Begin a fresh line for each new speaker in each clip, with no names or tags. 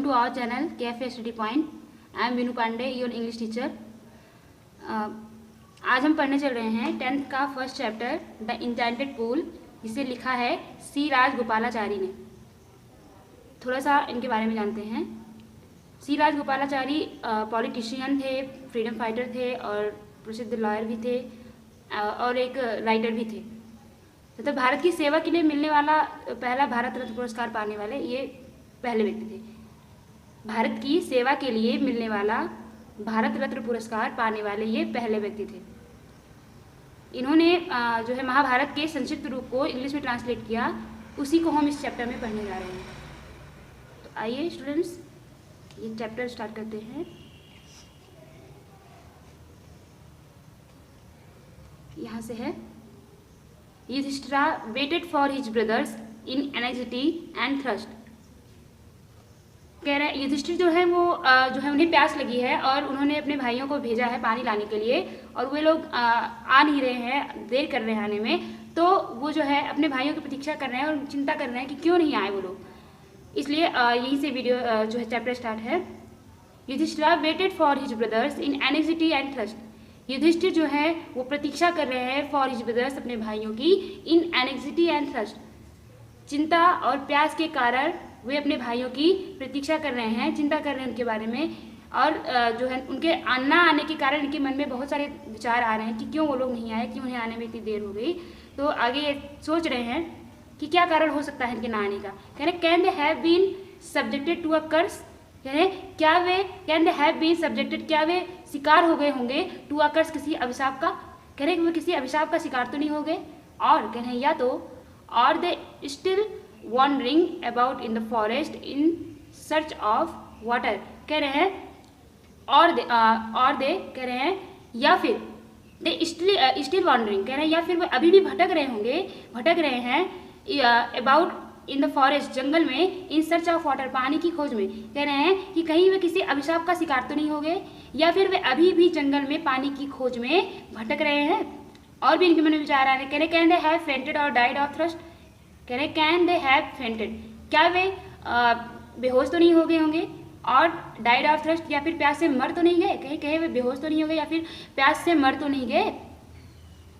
Welcome to our channel KFA Study Point. I am Vinu Pandey, your English teacher. आज हम पढ़ने चल रहे हैं 10th का first chapter the enchanted pool, जिसे लिखा है सी राजगोपालाचारी ने। थोड़ा सा इनके बारे में जानते हैं। सी राजगोपालाचारी पॉलिटिशियन थे, फ्रीडम फाइटर थे और प्रसिद्ध लॉयर भी थे और एक राइटर भी थे। तथा भारत की सेवा के लिए मिलने वाला पहला भारत रत्न पुरस्कार पाने वाले ये पहले व्यक्ति थे। भारत की सेवा के लिए मिलने वाला भारत रत्न पुरस्कार पाने वाले ये पहले व्यक्ति थे। इन्होंने जो है महाभारत के संक्षिप्त रूप को इंग्लिश में ट्रांसलेट किया, उसी को हम इस चैप्टर में पढ़ने जा रहे हैं। तो आइए स्टूडेंट्स, ये चैप्टर स्टार्ट करते हैं। यहाँ से है, Yudhishthira waited for his brothers in anxiety and thrust. कह रहे हैं युधिष्ठिर जो है वो जो है उन्हें प्यास लगी है और उन्होंने अपने भाइयों को भेजा है पानी लाने के लिए, और वे लोग आ नहीं रहे हैं, देर कर रहे हैं आने में। तो वो जो है अपने भाइयों की प्रतीक्षा कर रहे हैं और चिंता कर रहे हैं कि क्यों नहीं आए वो लोग। इसलिए यहीं से वीडियो जो है चैप्टर स्टार्ट है। Yudhishthira waited for his brothers in anxiety and thrust. Yudhishthir जो है वो प्रतीक्षा कर रहे हैं फॉर हिज ब्रदर्स, अपने भाइयों की, इन एंग्जाइटी एंड थ्रस्ट, चिंता और प्यास के कारण वे अपने भाइयों की प्रतीक्षा कर रहे हैं, चिंता कर रहे हैं उनके बारे में। और जो है उनके ना आने के कारण इनके मन में बहुत सारे विचार आ रहे हैं कि क्यों वो लोग नहीं आए, क्यों उन्हें आने में इतनी देर हो गई। तो आगे ये सोच रहे हैं कि क्या कारण हो सकता है इनके ना आने का। कह रहे can they have been subjected to a curse. कह रहे क्या वे can they have been subjected, क्या वे शिकार हो गए होंगे टू अ कर्स, किसी अभिशाप का। कह रहे वे किसी अभिशाप का शिकार तो नहीं हो गए। और कह रहे या तो और they still wandering about in the forest in search of water। कह रहे हैं और दे कह रहे हैं या फिर दे still wandering, कह रहे हैं या फिर वो अभी भी भटक रहे हैं about in the forest, जंगल में, in search of water, पानी की खोज में। कह रहे हैं कि कहीं वे किसी अभिशाप का शिकार तो नहीं हो गए, या फिर वे अभी भी जंगल में पानी की खोज में भटक रहे हैं। और भी इनके मन में विचार आ रहे हैं। कह रहे कैन दे हैव फेंटेड और डाइड ऑफ थ्रस्ट। कह रहे कैन दे हैव फेंटेड, क्या वे बेहोश तो नहीं हो गए होंगे, और डाइड ऑफ थ्रस्ट, या फिर प्यास से मर तो नहीं गए, कहे वे बेहोश तो नहीं हो गए या फिर प्यास से मर तो नहीं गए।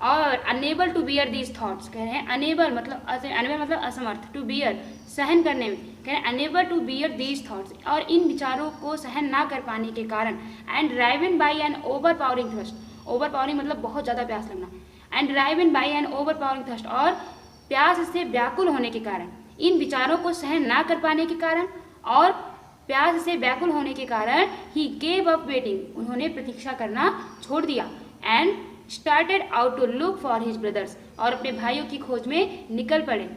और unable to bear these thoughts, कह रहे हैं अनेबल मतलब असमर्थ, टू बियर मतलब करने में। कह रहे हैं unable to bear these thoughts, और इन विचारों को सहन ना कर पाने के कारण। And driven by an overpowering thirst, overpowering मतलब बहुत ज़्यादा प्यास लगना। And driven by an overpowering thirst, और प्यास से व्याकुल होने के कारण, इन विचारों को सहन ना कर पाने के कारण और प्यास से व्याकुल होने के कारण ही गेव अप वेटिंग, उन्होंने प्रतीक्षा करना छोड़ दिया। And started out to look for his brothers, और अपने भाइयों की खोज में निकल पड़े।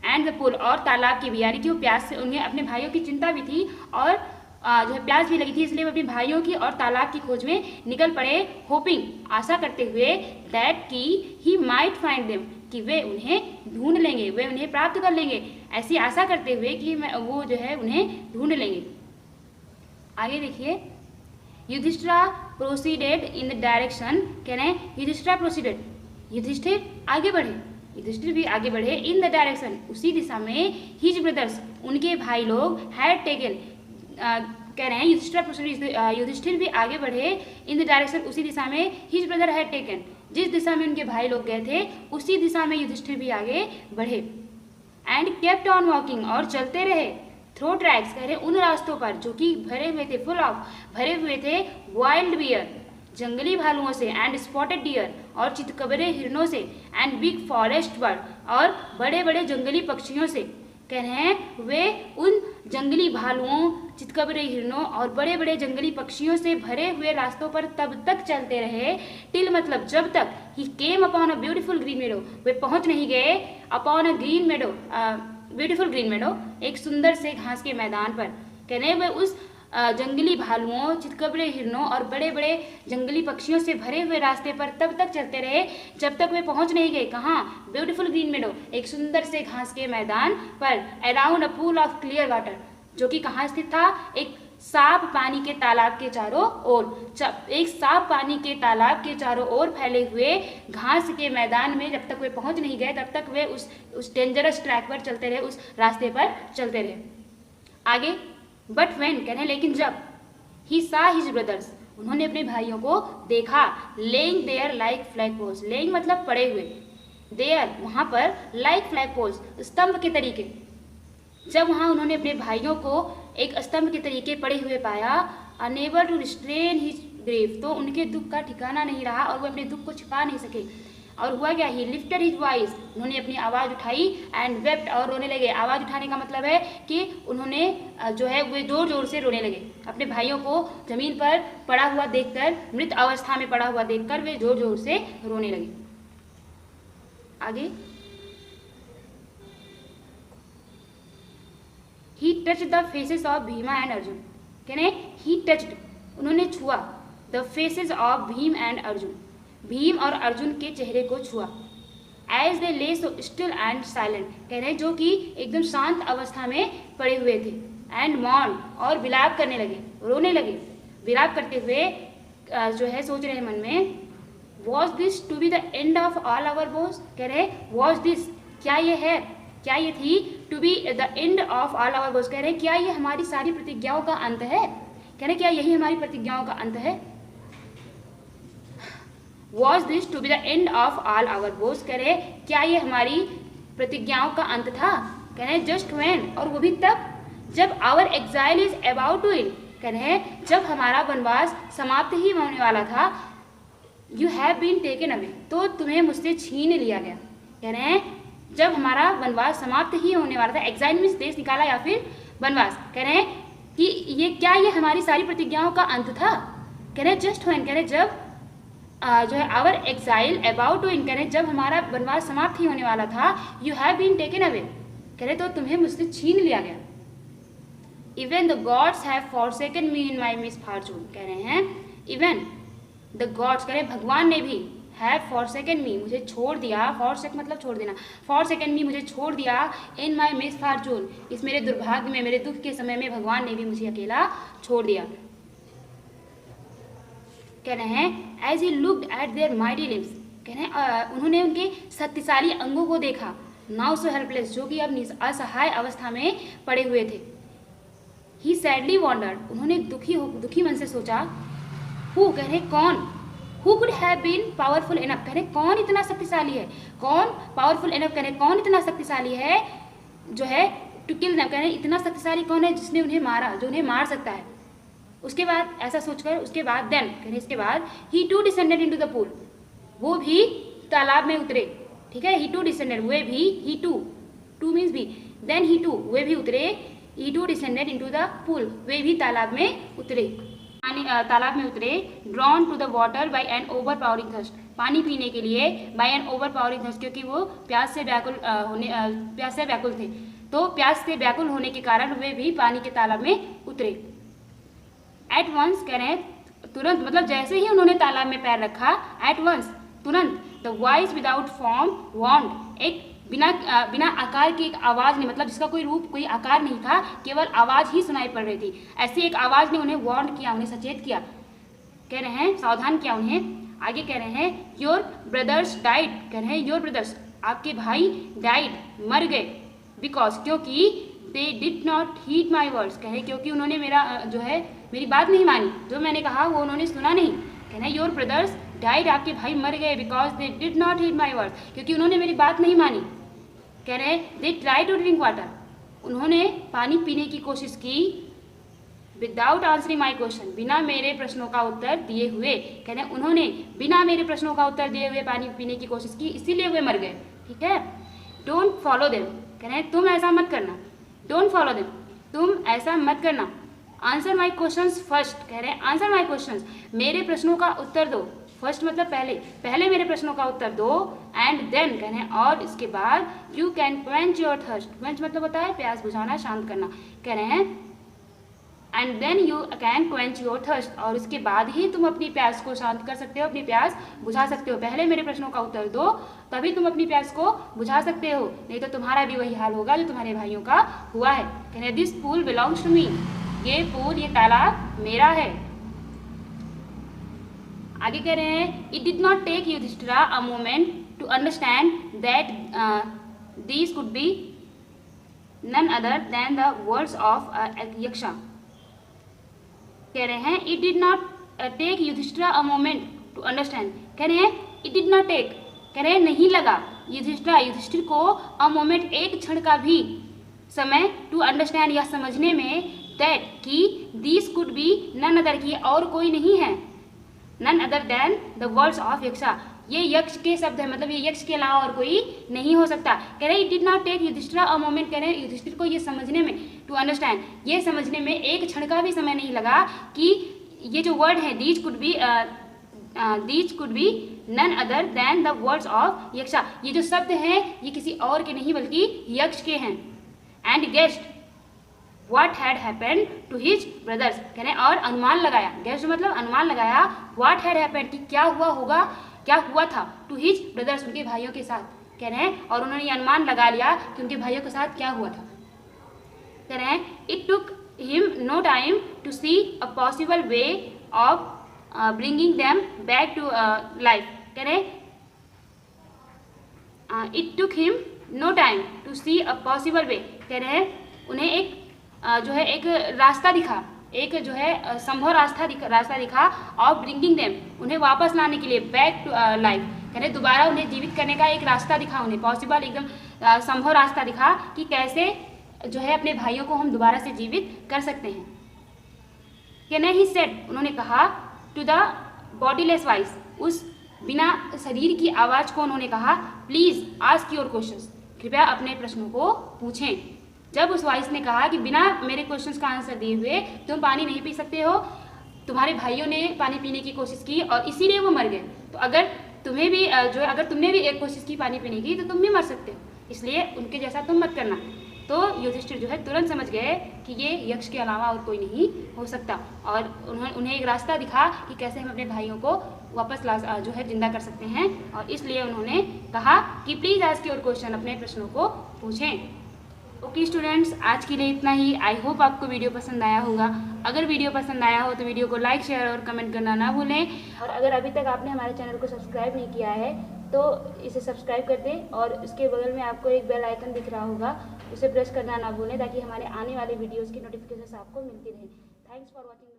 एंड द पुल, और तालाब की भी, यानी कि वो प्यास से, उन्हें अपने भाइयों की चिंता भी थी और जो है प्यास भी लगी थी, इसलिए वो अपने भाइयों की और तालाब की खोज में निकल पड़े। होपिंग, आशा करते हुए, दैट की ही माइट फाइंड देम, कि वे उन्हें ढूंढ लेंगे, वे उन्हें प्राप्त कर लेंगे। ऐसी आशा करते हुए कि वो जो है उन्हें ढूंढ लेंगे। आगे देखिए, Yudhishthira proceeded in the direction. कह रहे हैं युधिष्ठिरा प्रोसीडेड, युधिष्ठिर आगे बढ़े, युधिष्ठिर भी आगे बढ़े, इन द डायरेक्शन, उसी दिशा में, हिज ब्रदर्स, उनके भाई लोग, हैड टेकन, कह रहे हैं युधिष्ठिर भी आगे बढ़े, इन द डायरेक्शन, उसी दिशा में, हिज ब्रदर हैड टेकन, जिस दिशा में उनके भाई लोग गए थे उसी दिशा में युधिष्ठिर भी आगे बढ़े। एंड केप्ट ऑन वॉकिंग, और चलते रहे, थ्रो ट्रैक्स, कह रहे उन रास्तों पर जो कि भरे हुए थे, भरे हुए थे वाइल्ड बियर, जंगली भालुओं से, एंड स्पॉटेड डियर, और चितकबरे हिरणों से, एंड बिग फॉरेस्ट बर्ड, और बड़े बड़े जंगली पक्षियों से। कह रहे हैं वे उन जंगली भालुओं, चितकबरे हिरणों और बड़े बड़े जंगली पक्षियों से भरे हुए रास्तों पर तब तक चलते रहे, टिल मतलब जब तक, he came upon a beautiful green meadow, वे पहुंच नहीं गए, upon a green meadow, beautiful green meadow, एक सुंदर से घास के मैदान पर। कह रहे वे उस जंगली भालुओं, चितकबरे हिरणों और बड़े बड़े जंगली पक्षियों से भरे हुए रास्ते पर तब तक चलते रहे जब तक वे पहुंच नहीं गए, कहाँ, ब्यूटीफुल ग्रीन मेडो, एक सुंदर से घास के मैदान पर। Around a pool of clear water, जो कि कहाँ स्थित था, एक साफ पानी के तालाब के चारों ओर, एक साफ पानी के तालाब के चारों ओर फैले हुए घास के मैदान में जब तक वे पहुंच नहीं गए तब तक वे उस डेंजरस ट्रैक पर चलते रहे, उस रास्ते पर चलते रहे। आगे बट वेन कह रहे हैं लेकिन जब, ही सा हिज ब्रदर्स, उन्होंने अपने भाइयों को देखा, laying there like flag poles, laying मतलब पड़े हुए, देयर वहाँ पर, लाइक फ्लैग पोल्स स्तंभ के तरीके, जब वहाँ उन्होंने अपने भाइयों को एक स्तंभ के तरीके पड़े हुए पाया, unable to restrain his grief, तो उनके दुख का ठिकाना नहीं रहा और वो अपने दुख को छिपा नहीं सके। और हुआ क्या, ही लिफ्टेड हिज वॉइस, उन्होंने अपनी आवाज़ उठाई, एंड वेप्ट, और रोने लगे। आवाज़ उठाने का मतलब है कि उन्होंने जो है वे जोर जोर से रोने लगे, अपने भाइयों को जमीन पर पड़ा हुआ देखकर, मृत अवस्था में पड़ा हुआ देखकर वे जोर जोर से रोने लगे। आगे, he touch the faces of Bhima and Arjuna, कहने ही टच्ड, उन्होंने छुआ, the faces of Bhim and Arjun, Bhim और अर्जुन के चेहरे को छुआ, एज दे ले सो स्टिल एंड साइलेंट, कह रहे हैं जो कि एकदम शांत अवस्था में पड़े हुए थे, एंड मॉर्न, और विलाप करने लगे, रोने लगे, विलाप करते हुए जो है सोच रहे हैं मन में, was this to be the end of all our was, कह रहे वॉज दिस, क्या ये है, क्या ये थी, to be the end of all our was, कह रहे क्या ये हमारी सारी प्रतिज्ञाओं का अंत है, कह रहे क्या यही हमारी प्रतिज्ञाओं का अंत है। Was this to be the end of all our was, कह रहे क्या ये हमारी प्रतिज्ञाओं का अंत था, कह रहे जस्ट व्हेन, और वो भी तब जब our exile is about to end, कह रहे जब हमारा वनवास समाप्त ही होने वाला था, you have been taken away, तो तुम्हें मुझसे छीन लिया गया, कह रहे हैं जब हमारा वनवास समाप्त ही होने वाला था, एग्जाइल मीन्स देश निकाला या फिर वनवास, कह रहे हैं कि ये क्या ये हमारी सारी प्रतिज्ञाओं का अंत था, कह रहे जस्ट व्हेन, कह रहे जब जो है our exile about to end, कह रहे जब हमारा वनवास समाप्त ही होने वाला था, you have been taken away, कह रहे तो तुम्हें मुझसे छीन लिया गया। Even the gods have forsaken me in my misfortune, कह रहे हैं इवन द गॉड्स, कह रहे भगवान ने भी, हैव फॉरसेकन मी, मुझे छोड़ दिया, फॉरसेक मतलब छोड़ देना, फॉरसेकन मी मुझे छोड़ दिया, इन माई मिसफॉर्चून, इस मेरे दुर्भाग्य में, मेरे दुख के समय में भगवान ने भी मुझे अकेला छोड़ दिया। कह रहे हैं as he looked at their mighty limbs, कह रहे हैं उन्होंने उनके शक्तिशाली अंगों को देखा, नाउ सो हेल्पलेस, जो कि अब असहाय अवस्था में पड़े हुए थे। ही सैडली वॉन्डर्ड, उन्होंने दुखी मन से सोचा, हु, कह रहे कौन, who could have been powerful enough, कह रहे कौन इतना शक्तिशाली है, कौन पावरफुल इनफ, कह रहे कौन इतना शक्तिशाली है जो है टू किल देम, कह रहे इतना शक्तिशाली कौन है जिसने उन्हें मारा, जो उन्हें मार सकता है। उसके बाद ऐसा सोचकर, उसके बाद देन, कह रहे इसके बाद he too descended into the pool, वो भी तालाब में उतरे, ठीक है, ही टू डिसेंडेड, वे भी, ही टू मीन्स भी, देन ही टू, वे भी उतरे, he too descended into the pool, वे भी तालाब में उतरे, तालाब में उतरे, drawn to the water by an overpowering thirst, पानी पीने के लिए, by an overpowering thirst, क्योंकि वो प्यास से व्याकुल थे, तो प्यास से व्याकुल होने के कारण वे भी पानी के तालाब में उतरे। एट वंस, कह रहे हैं तुरंत, मतलब जैसे ही उन्होंने तालाब में पैर रखा, एट वंस तुरंत, द वॉइस विदाउट फॉर्म वॉन्ड, एक बिना आकार की एक आवाज़ ने, मतलब जिसका कोई रूप कोई आकार नहीं था, केवल आवाज़ ही सुनाई पड़ रही थी, ऐसी एक आवाज़ ने उन्हें वार्न किया, उन्हें सचेत किया, कह रहे हैं सावधान किया उन्हें। आगे कह रहे हैं योर ब्रदर्स डाइड, कह रहे हैं योर ब्रदर्स, आपके भाई डाइड, मर गए, बिकॉज, क्योंकि they did not heed my words, कह रहे क्योंकि उन्होंने मेरा जो है मेरी बात नहीं मानी, जो मैंने कहा वो उन्होंने सुना नहीं, कह रहे योर ब्रदर्स डाइड, आपके भाई मर गए, because they did not heed my words, क्योंकि उन्होंने मेरी बात नहीं मानी, कह रहे they try to drink water, उन्होंने पानी पीने की कोशिश की, विदाउट आंसरिंग माई क्वेश्चन, बिना मेरे प्रश्नों का उत्तर दिए हुए, कह रहे उन्होंने बिना मेरे प्रश्नों का उत्तर दिए हुए पानी पीने की कोशिश की, इसीलिए वे मर गए, ठीक है। डोंट फॉलो देम, कह रहे तुम ऐसा मत करना, डोंट फॉलो देम, तुम ऐसा मत करना। आंसर माई क्वेश्चंस फर्स्ट, कह रहे हैं आंसर माई क्वेश्चंस, मेरे प्रश्नों का उत्तर दो, फर्स्ट मतलब पहले मेरे प्रश्नों का उत्तर दो, एंड देन, कह रहे हैं और इसके बाद, you can quench your thirst, quench मतलब होता है प्यास बुझाना, शांत करना, कह रहे हैं and then you can quench your thirst, और इसके बाद ही तुम अपनी प्यास को शांत कर सकते हो, अपनी प्यास बुझा सकते हो, पहले मेरे प्रश्नों का उत्तर दो, तभी तुम अपनी प्यास को बुझा सकते हो, नहीं तो तुम्हारा भी वही हाल होगा जो तुम्हारे भाइयों का हुआ है। कह रहे this pool belongs to me, ये पूल, ये तालाब मेरा है। आगे कह रहे हैं it did not take Yudhishthira a moment to understand that these could be none other than the words of Yaksha, कह रहे हैं it did not take Yudhishthir a moment to understand. कह रहे हैं इट डिड नॉट टेक, कह रहे हैं नहीं लगा युधिष्ठिर को अ मोमेंट, एक क्षण का भी समय, टू अंडरस्टैंड या समझने में, दैट कि this could be none other, की और कोई नहीं है, none other than the words of Yaksha, ये यक्ष के शब्द है, मतलब ये यक्ष के अलावा और कोई नहीं हो सकता। कह रहे it did not take Yudhishthir a moment, कह रहे हैं युधिष्ठिर को ये समझने में, टू अंडरस्टैंड, ये समझने में एक क्षण का भी समय नहीं लगा कि ये जो वर्ड है these could be none other than the words of Yaksha, ये जो शब्द हैं ये किसी और के नहीं बल्कि यक्ष के हैं। And guessed what had happened to his brothers, कह रहे हैं और अनुमान लगाया, गेस्ट मतलब अनुमान लगाया, व्हाट हैड हैपेंड कि क्या हुआ होगा, क्या हुआ था, टू हिज ब्रदर्स उनके भाइयों के साथ, कह रहे हैं और उन्होंने ये अनुमान लगा लिया कि उनके भाइयों के साथ क्या हुआ था। कह रहे हैं it took him no time to see a possible way of bringing them back to life, कह रहे it took him no time to see a possible way, कह रहे हैं उन्हें एक जो है एक रास्ता दिखा, एक जो है संभव रास्ता दिखा और ब्रिंगिंग देम उन्हें वापस लाने के लिए, बैक टू लाइफ, कह रहे दोबारा उन्हें जीवित करने का एक रास्ता दिखा, उन्हें पॉसिबल एकदम संभव रास्ता दिखा कि कैसे जो है अपने भाइयों को हम दोबारा से जीवित कर सकते हैं। कहना ही सेड उन्होंने कहा, टू द बॉडीलेस वॉइस उस बिना शरीर की आवाज़ को उन्होंने कहा, प्लीज़ आस्क योर क्वेश्चंस, कृपया अपने प्रश्नों को पूछें। जब उस वॉइस ने कहा कि बिना मेरे क्वेश्चंस का आंसर दिए हुए तुम पानी नहीं पी सकते हो, तुम्हारे भाइयों ने पानी पीने की कोशिश की और इसीलिए वो मर गए, तो अगर तुम्हें भी जो है अगर तुमने भी एक कोशिश की पानी पीने की तो तुम भी मर सकते हो, इसलिए उनके जैसा तुम मत करना। तो युधिष्ठिर जो है तुरंत समझ गए कि ये यक्ष के अलावा और कोई नहीं हो सकता और उन्हें एक रास्ता दिखा कि कैसे हम अपने भाइयों को वापस जो है जिंदा कर सकते हैं, और इसलिए उन्होंने कहा कि प्लीज़ आस्क योर क्वेश्चन, अपने प्रश्नों को पूछें। ओके स्टूडेंट्स, आज के लिए इतना ही। आई होप आपको वीडियो पसंद आया होगा। अगर वीडियो पसंद आया हो तो वीडियो को लाइक, शेयर और कमेंट करना ना भूलें, और अगर अभी तक आपने हमारे चैनल को सब्सक्राइब नहीं किया है तो इसे सब्सक्राइब कर दें, और इसके बगल में आपको एक बेल आइकन दिख रहा होगा, उसे प्रेस करना ना भूलें ताकि हमारे आने वाले वीडियोज़ की नोटिफिकेशन आपको मिलती रहे। Thanks for watching.